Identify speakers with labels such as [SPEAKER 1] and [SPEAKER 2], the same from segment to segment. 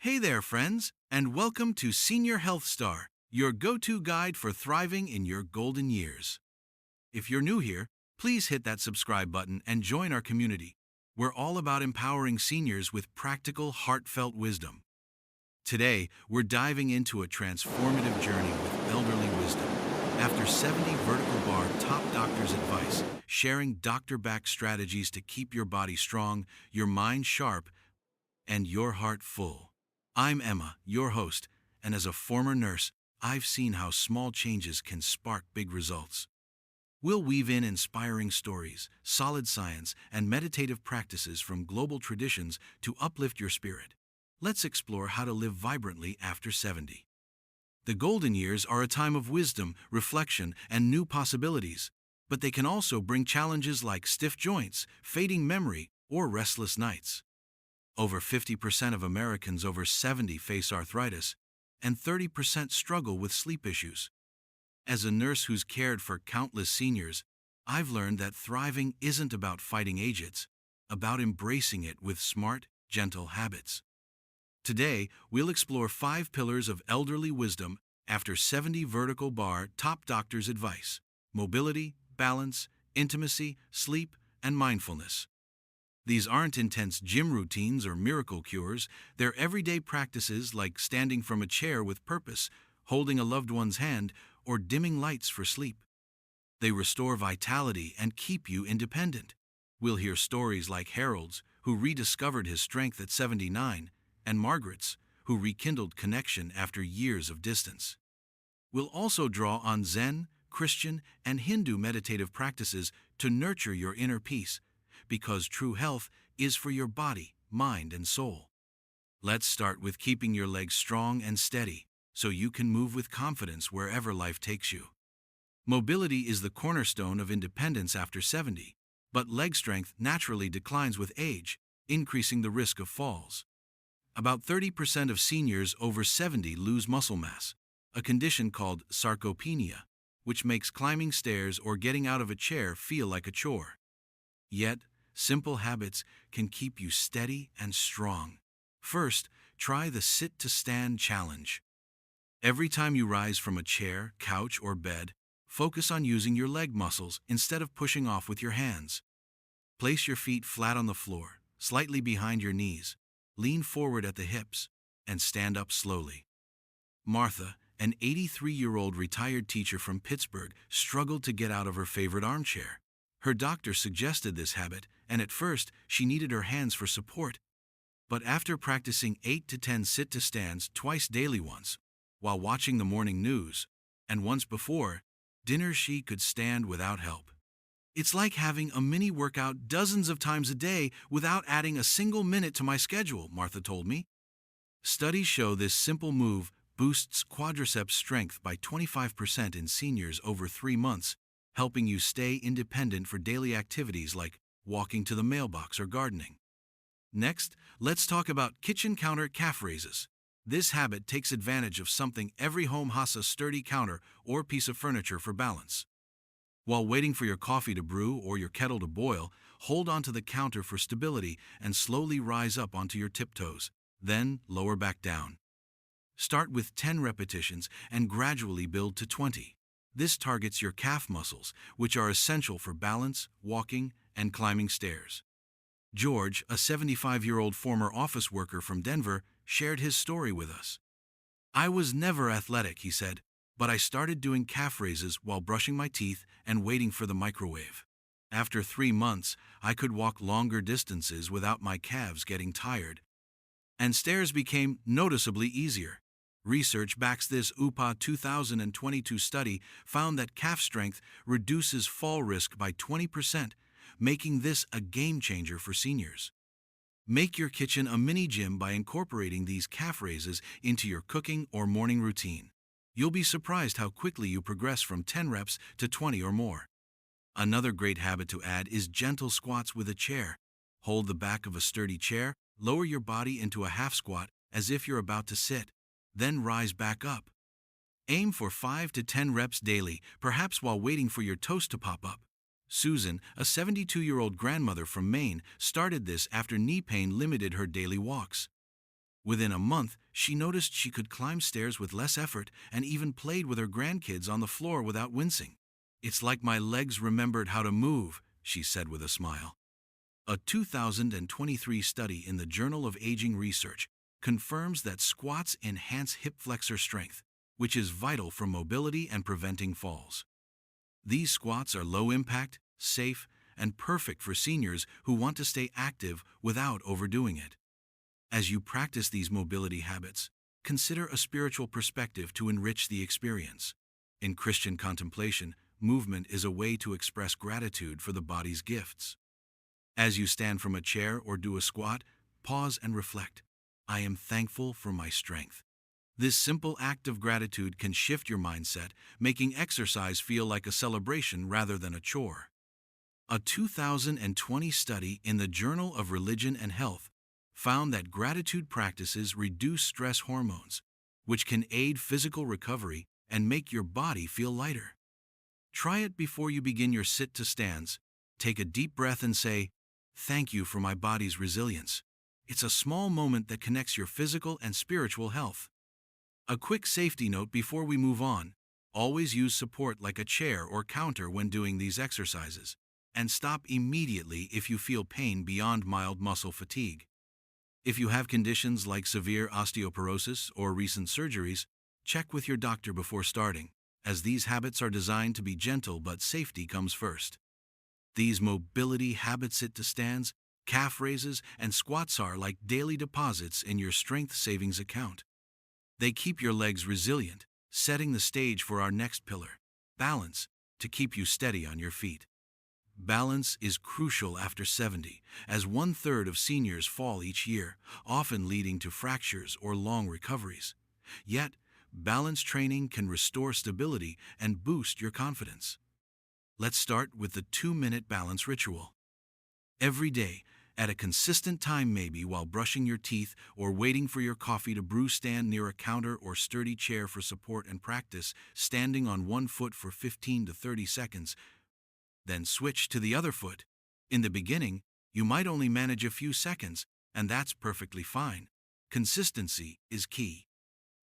[SPEAKER 1] Hey there, friends, and welcome to Senior Health Star, your go-to guide for thriving in your golden years. If you're new here, please hit that subscribe button and join our community. We're all about empowering seniors with practical, heartfelt wisdom. Today, we're diving into a transformative journey with elderly wisdom. After 70 vertical bar top doctor's advice, sharing doctor-backed strategies to keep your body strong, your mind sharp, and your heart full. I'm Emma, your host, and as a former nurse, I've seen how small changes can spark big results. We'll weave in inspiring stories, solid science, and meditative practices from global traditions to uplift your spirit. Let's explore how to live vibrantly after 70. The golden years are a time of wisdom, reflection, and new possibilities, but they can also bring challenges like stiff joints, fading memory, or restless nights. Over 50% of Americans over 70 face arthritis, and 30% struggle with sleep issues. As a nurse who's cared for countless seniors, I've learned that thriving isn't about fighting age, it's about embracing it with smart, gentle habits. Today, we'll explore 5 pillars of elderly wisdom after 70 vertical bar top doctor's advice: mobility, balance, intimacy, sleep, and mindfulness. These aren't intense gym routines or miracle cures, they're everyday practices like standing from a chair with purpose, holding a loved one's hand, or dimming lights for sleep. They restore vitality and keep you independent. We'll hear stories like Harold's, who rediscovered his strength at 79, and Margaret's, who rekindled connection after years of distance. We'll also draw on Zen, Christian, and Hindu meditative practices to nurture your inner peace, because true health is for your body, mind, and soul. Let's start with keeping your legs strong and steady, so you can move with confidence wherever life takes you. Mobility is the cornerstone of independence after 70, but leg strength naturally declines with age, increasing the risk of falls. About 30% of seniors over 70 lose muscle mass, a condition called sarcopenia, which makes climbing stairs or getting out of a chair feel like a chore. Yet, simple habits can keep you steady and strong. First, try the sit-to-stand challenge. Every time you rise from a chair, couch, or bed, focus on using your leg muscles instead of pushing off with your hands. Place your feet flat on the floor, slightly behind your knees, lean forward at the hips, and stand up slowly. Martha, an 83-year-old retired teacher from Pittsburgh, struggled to get out of her favorite armchair. Her doctor suggested this habit, and at first, she needed her hands for support. But after practicing 8 to 10 sit-to-stands twice daily once, while watching the morning news, and once before dinner, she could stand without help. It's like having a mini workout dozens of times a day without adding a single minute to my schedule, Martha told me. Studies show this simple move boosts quadriceps strength by 25% in seniors over 3 months, helping you stay independent for daily activities like walking to the mailbox or gardening. Next, let's talk about kitchen counter calf raises. This habit takes advantage of something every home has: a sturdy counter or piece of furniture for balance. While waiting for your coffee to brew or your kettle to boil, hold onto the counter for stability and slowly rise up onto your tiptoes, then lower back down. Start with 10 repetitions and gradually build to 20. This targets your calf muscles, which are essential for balance, walking, and climbing stairs. George, a 75-year-old former office worker from Denver, shared his story with us. "I was never athletic," he said, "but I started doing calf raises while brushing my teeth and waiting for the microwave. After 3 months, I could walk longer distances without my calves getting tired, and stairs became noticeably easier." Research backs this. UPA 2022 study found that calf strength reduces fall risk by 20%, making this a game changer for seniors. Make your kitchen a mini gym by incorporating these calf raises into your cooking or morning routine. You'll be surprised how quickly you progress from 10 reps to 20 or more. Another great habit to add is gentle squats with a chair. Hold the back of a sturdy chair, lower your body into a half squat as if you're about to sit, then rise back up. Aim for 5 to 10 reps daily, perhaps while waiting for your toast to pop up. Susan, a 72-year-old grandmother from Maine, started this after knee pain limited her daily walks. Within a month, she noticed she could climb stairs with less effort and even played with her grandkids on the floor without wincing. "It's like my legs remembered how to move," she said with a smile. A 2023 study in the Journal of Aging Research confirms that squats enhance hip flexor strength, which is vital for mobility and preventing falls. These squats are low impact, safe, and perfect for seniors who want to stay active without overdoing it. As you practice these mobility habits, consider a spiritual perspective to enrich the experience. In Christian contemplation, movement is a way to express gratitude for the body's gifts. As you stand from a chair or do a squat, pause and reflect. "I am thankful for my strength." This simple act of gratitude can shift your mindset, making exercise feel like a celebration rather than a chore. A 2020 study in the Journal of Religion and Health found that gratitude practices reduce stress hormones, which can aid physical recovery and make your body feel lighter. Try it before you begin your sit to stands. Take a deep breath and say, "Thank you for my body's resilience." It's a small moment that connects your physical and spiritual health. A quick safety note before we move on: always use support like a chair or counter when doing these exercises, and stop immediately if you feel pain beyond mild muscle fatigue. If you have conditions like severe osteoporosis or recent surgeries, check with your doctor before starting, as these habits are designed to be gentle but safety comes first. These mobility habits, sit to stands, calf raises, and squats are like daily deposits in your strength savings account. They keep your legs resilient, setting the stage for our next pillar, balance, to keep you steady on your feet. Balance is crucial after 70, as 1/3 of seniors fall each year, often leading to fractures or long recoveries. Yet, balance training can restore stability and boost your confidence. Let's start with the 2-minute balance ritual. Every day, at a consistent time, maybe while brushing your teeth or waiting for your coffee to brew, stand near a counter or sturdy chair for support and practice standing on one foot for 15 to 30 seconds. Then switch to the other foot. In the beginning, you might only manage a few seconds, and that's perfectly fine. Consistency is key.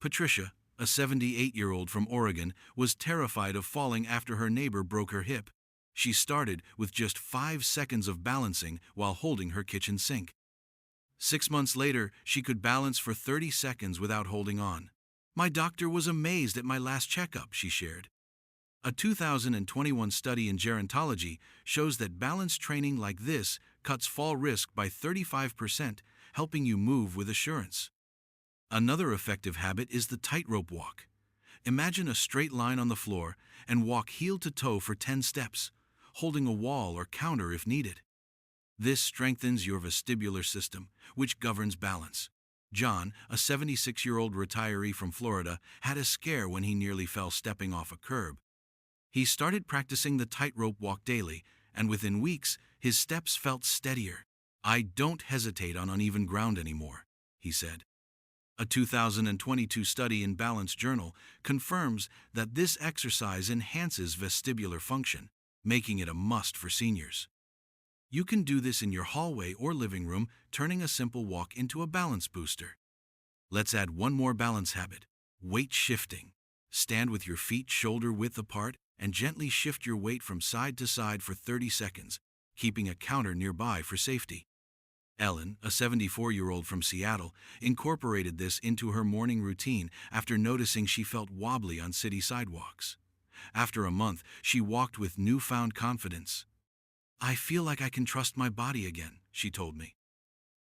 [SPEAKER 1] Patricia, a 78-year-old from Oregon, was terrified of falling after her neighbor broke her hip. She started with just 5 seconds of balancing while holding her kitchen sink. 6 months later, she could balance for 30 seconds without holding on. "My doctor was amazed at my last checkup," she shared. A 2021 study in gerontology shows that balance training like this cuts fall risk by 35%, helping you move with assurance. Another effective habit is the tightrope walk. Imagine a straight line on the floor and walk heel to toe for 10 steps, holding a wall or counter if needed. This strengthens your vestibular system, which governs balance. John, a 76-year-old retiree from Florida, had a scare when he nearly fell stepping off a curb. He started practicing the tightrope walk daily, and within weeks, his steps felt steadier. "I don't hesitate on uneven ground anymore," he said. A 2022 study in Balance Journal confirms that this exercise enhances vestibular function, making it a must for seniors. You can do this in your hallway or living room, turning a simple walk into a balance booster. Let's add one more balance habit: weight shifting. Stand with your feet shoulder width apart and gently shift your weight from side to side for 30 seconds, keeping a counter nearby for safety. Ellen, a 74-year-old from Seattle, incorporated this into her morning routine after noticing she felt wobbly on city sidewalks. After a month, she walked with newfound confidence. "I feel like I can trust my body again," she told me.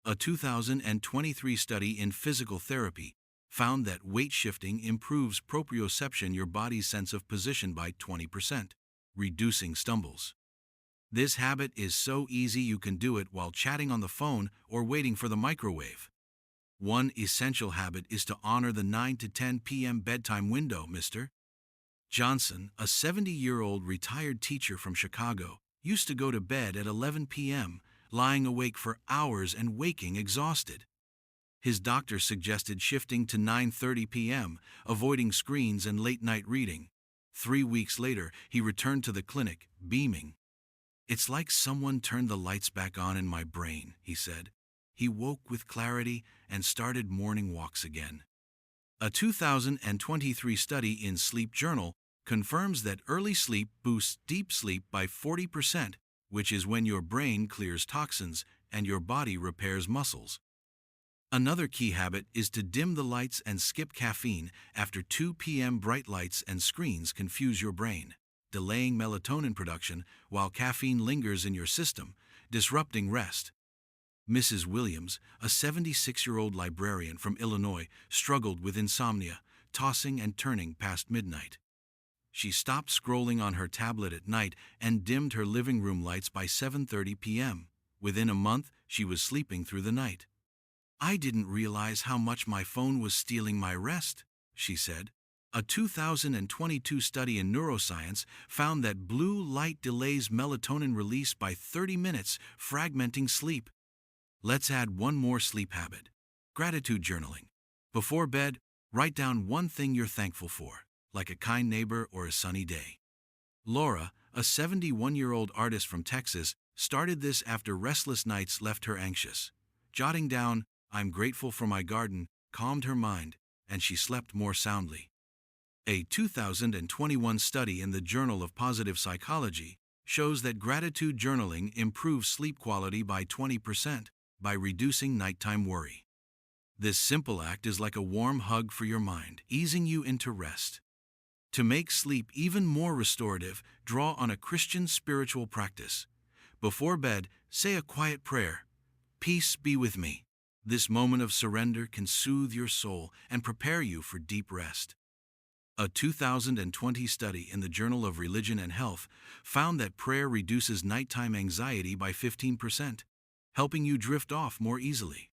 [SPEAKER 1] A 2023 study in physical therapy found that weight shifting improves proprioception, your body's sense of position, by 20%, reducing stumbles. This habit is so easy you can do it while chatting on the phone or waiting for the microwave. One essential habit is to honor the 9 to 10 p.m. bedtime window, Mr. Johnson, a 70-year-old retired teacher from Chicago, used to go to bed at 11 p.m., lying awake for hours and waking exhausted. His doctor suggested shifting to 9:30 p.m., avoiding screens and late-night reading. 3 weeks later, he returned to the clinic, beaming. "It's like someone turned the lights back on in my brain," he said. he woke with clarity and started morning walks again. A 2023 study in Sleep Journal confirms that early sleep boosts deep sleep by 40%, which is when your brain clears toxins and your body repairs muscles. Another key habit is to dim the lights and skip caffeine after 2 p.m. Bright lights and screens confuse your brain, delaying melatonin production while caffeine lingers in your system, disrupting rest. Mrs. Williams, a 76-year-old librarian from Illinois, struggled with insomnia, tossing and turning past midnight. She stopped scrolling on her tablet at night and dimmed her living room lights by 7:30 p.m. Within a month, she was sleeping through the night. "I didn't realize how much my phone was stealing my rest," she said. A 2022 study in neuroscience found that blue light delays melatonin release by 30 minutes, fragmenting sleep. Let's add one more sleep habit: gratitude journaling. Before bed, write down one thing you're thankful for, like a kind neighbor or a sunny day. Laura, a 71-year-old artist from Texas, started this after restless nights left her anxious. Jotting down, "I'm grateful for my garden," calmed her mind, and she slept more soundly. A 2021 study in the Journal of Positive Psychology shows that gratitude journaling improves sleep quality by 20% by reducing nighttime worry. This simple act is like a warm hug for your mind, easing you into rest. To make sleep even more restorative, draw on a Christian spiritual practice. Before bed, say a quiet prayer. "Peace be with me." This moment of surrender can soothe your soul and prepare you for deep rest. A 2020 study in the Journal of Religion and Health found that prayer reduces nighttime anxiety by 15%, helping you drift off more easily.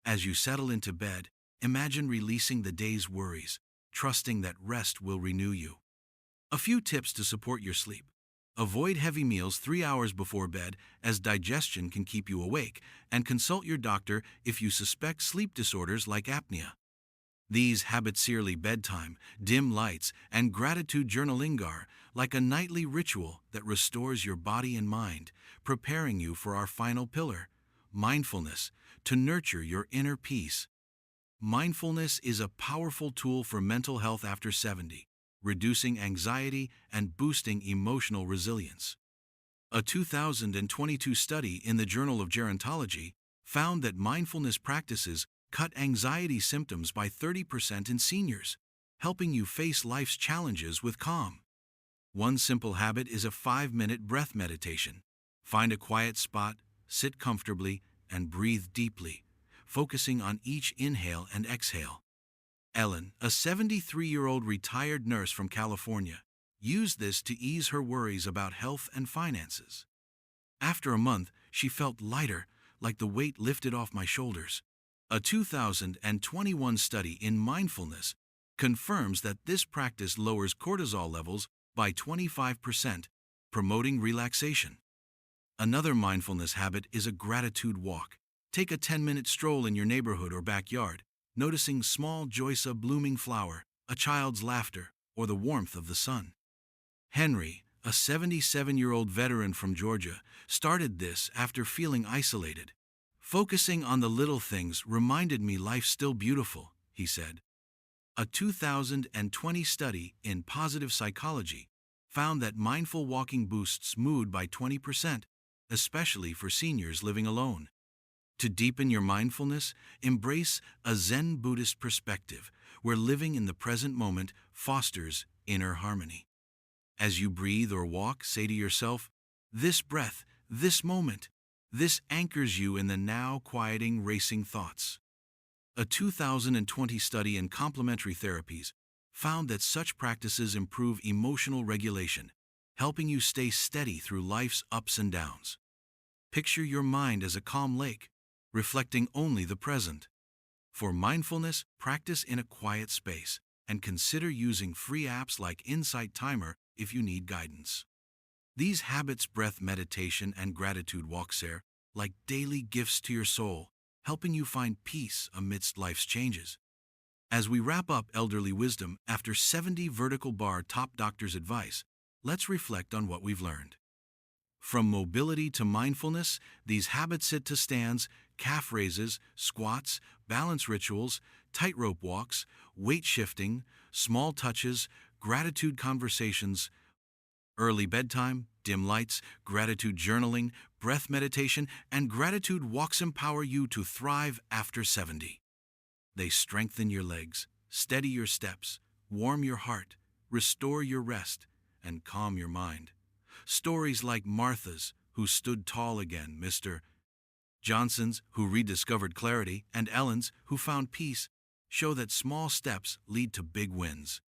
[SPEAKER 1] As you settle into bed, imagine releasing the day's worries, trusting that rest will renew you. A few tips to support your sleep. Avoid heavy meals 3 hours before bed, as digestion can keep you awake, and consult your doctor if you suspect sleep disorders like apnea. These habits: early bedtime, dim lights, and gratitude journaling are like a nightly ritual that restores your body and mind, preparing you for our final pillar, mindfulness, to nurture your inner peace. Mindfulness is a powerful tool for mental health after 70, reducing anxiety and boosting emotional resilience. A 2022 study in the Journal of Gerontology found that mindfulness practices cut anxiety symptoms by 30% in seniors, helping you face life's challenges with calm. One simple habit is a 5-minute breath meditation. Find a quiet spot, sit comfortably, and breathe deeply, focusing on each inhale and exhale. Ellen, a 73-year-old retired nurse from California, used this to ease her worries about health and finances. After a month, she felt lighter, like the weight lifted off my shoulders. A 2021 study in mindfulness confirms that this practice lowers cortisol levels by 25%, promoting relaxation. Another mindfulness habit is a gratitude walk. Take a 10-minute stroll in your neighborhood or backyard, noticing small joys: a blooming flower, a child's laughter, or the warmth of the sun. Henry, a 77-year-old veteran from Georgia, started this after feeling isolated. "Focusing on the little things reminded me life's still beautiful," he said. A 2020 study in positive psychology found that mindful walking boosts mood by 20%, especially for seniors living alone. To deepen your mindfulness, embrace a Zen Buddhist perspective, where living in the present moment fosters inner harmony. As you breathe or walk, say to yourself, "This breath, this moment." This anchors you in the now, quieting racing thoughts. A 2020 study in complementary therapies found that such practices improve emotional regulation, helping you stay steady through life's ups and downs. Picture your mind as a calm lake, reflecting only the present. For mindfulness, practice in a quiet space, and consider using free apps like Insight Timer if you need guidance. These habits, breath meditation and gratitude walks, are like daily gifts to your soul, helping you find peace amidst life's changes. As we wrap up Elderly Wisdom after 70 vertical bar top doctor's advice, let's reflect on what we've learned. From mobility to mindfulness, these habits sit to stands, calf raises, squats, balance rituals, tightrope walks, weight shifting, small touches, gratitude conversations, early bedtime, dim lights, gratitude journaling, breath meditation, and gratitude walks empower you to thrive after 70. They strengthen your legs, steady your steps, warm your heart, restore your rest, and calm your mind. Stories like Martha's, who stood tall again, Mr. Johnson's, who rediscovered clarity, and Ellen's, who found peace, show that small steps lead to big wins.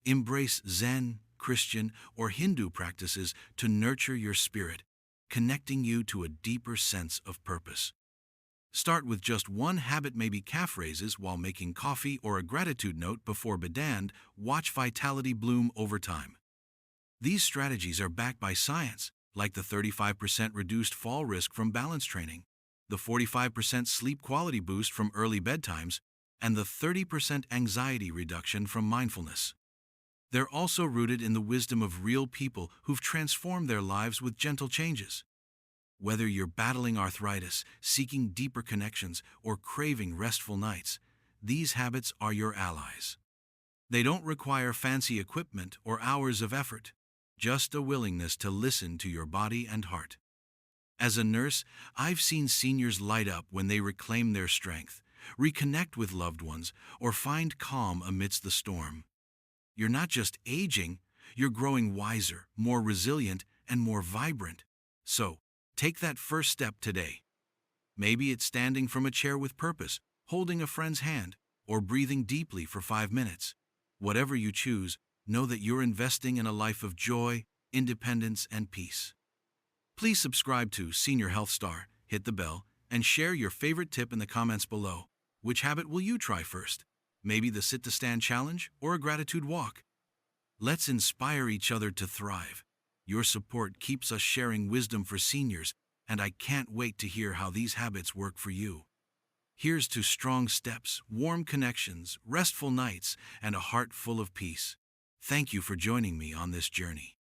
[SPEAKER 1] Embrace Zen, Christian, or Hindu practices to nurture your spirit, connecting you to a deeper sense of purpose. Start with just one habit, maybe calf raises while making coffee, or a gratitude note before bed, and watch vitality bloom over time. These strategies are backed by science, like the 35% reduced fall risk from balance training, the 45% sleep quality boost from early bedtimes, and the 30% anxiety reduction from mindfulness. They're also rooted in the wisdom of real people who've transformed their lives with gentle changes. Whether you're battling arthritis, seeking deeper connections, or craving restful nights, these habits are your allies. They don't require fancy equipment or hours of effort, just a willingness to listen to your body and heart. As a nurse, I've seen seniors light up when they reclaim their strength, reconnect with loved ones, or find calm amidst the storm. You're not just aging, you're growing wiser, more resilient, and more vibrant. So, take that first step today. Maybe it's standing from a chair with purpose, holding a friend's hand, or breathing deeply for 5 minutes. Whatever you choose, know that you're investing in a life of joy, independence, and peace. Please subscribe to Senior Health Star, hit the bell, and share your favorite tip in the comments below. Which habit will you try first? Maybe the sit to stand challenge or a gratitude walk? Let's inspire each other to thrive. Your support keeps us sharing wisdom for seniors, and I can't wait to hear how these habits work for you. Here's to strong steps, warm connections, restful nights, and a heart full of peace. Thank you for joining me on this journey.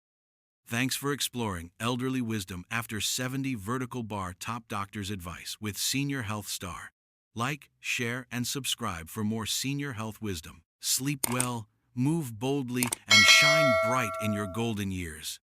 [SPEAKER 1] Thanks for exploring elderly wisdom after 70 vertical bar top doctor's advice with Senior Health Star. Like, share, and subscribe for more senior health wisdom. Sleep well, move boldly, and shine bright in your golden years.